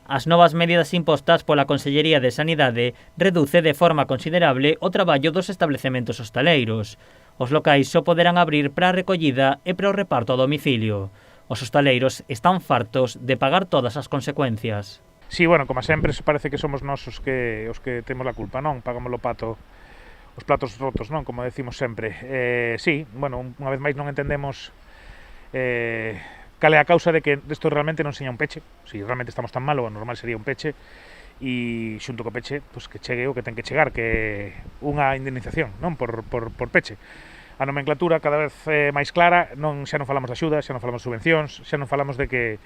As novas medidas impostas pola Consellería de Sanidade reduce de forma considerable o traballo dos establecementos hostaleiros. Os locais só poderán abrir para a recollida e para o reparto a domicilio. Os hostaleiros están fartos de pagar todas as consecuencias. Sí, bueno, como sempre, parece que somos nós os que temos a culpa, non? Pagamos o pato, os platos rotos, non? Como decimos sempre. Sí, bueno, unha vez máis non entendemos cal é a causa de que isto realmente non seña un peche. Si realmente estamos tan mal, o normal sería un peche, e xunto co peche, pues, que chegue o que ten que chegar, que unha indemnización, non? Por peche. A nomenclatura cada vez máis clara, xa non falamos de axudas, xa non falamos de subvencións, xa non falamos de que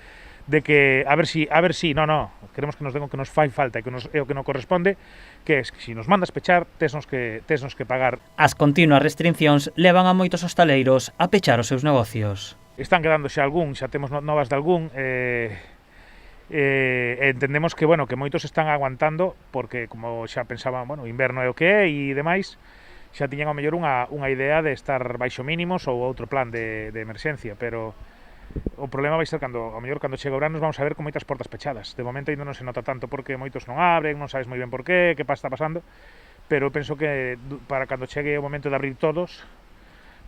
a ver si, no, queremos que nos den o que nos fai falta e o que nos corresponde, que é que se nos mandas pechar, tesnos que pagar. As continuas restriccións levan a moitos hostaleiros a pechar os seus negocios. Están quedando xa temos novas de algún, entendemos que, bueno, que moitos están aguantando porque, como xa pensaban, bueno, inverno é o que é e demais, xa tiñan ao mellor unha idea de estar baixo mínimos ou outro plan de emerxencia, pero o problema vai ser cando chega o verano vamos a ver con moitas portas pechadas. De momento ainda non se nota tanto porque moitos non abren, non sabes moi ben por qué está pasando, pero penso que para cando chegue o momento de abrir todos,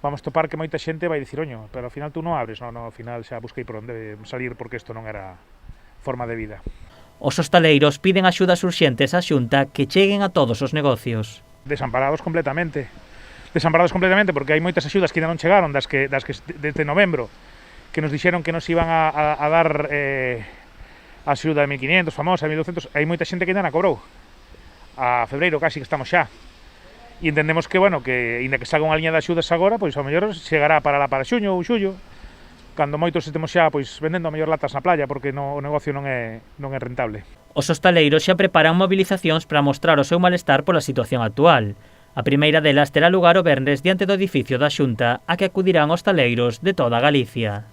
vamos topar que moita xente vai dicir, oño, pero ao final tú non abres, no, ao final xa busquei por onde salir porque isto non era forma de vida. Os hostaleiros piden axudas urxentes á Xunta que cheguen a todos os negocios. Desamparados completamente porque hai moitas axudas que ainda non chegaron das que desde novembro que nos dixeron que nos iban a dar a axuda de 1.500, famosa, 1.200, hai moita xente que ainda non cobrou. A febreiro casi que estamos xa. E entendemos que, bueno, que ainda que salga unha liña de axudas agora, pois ao mellor chegará para xuño ou xullo, cando moitos estemos xa pois vendendo a mellor latas na playa porque o negocio non é rentable. Os hostaleiros xa preparan movilizacións para mostrar o seu malestar pola situación actual. A primeira delas terá lugar o venres diante do edificio da Xunta, a que acudirán hostaleiros de toda Galicia.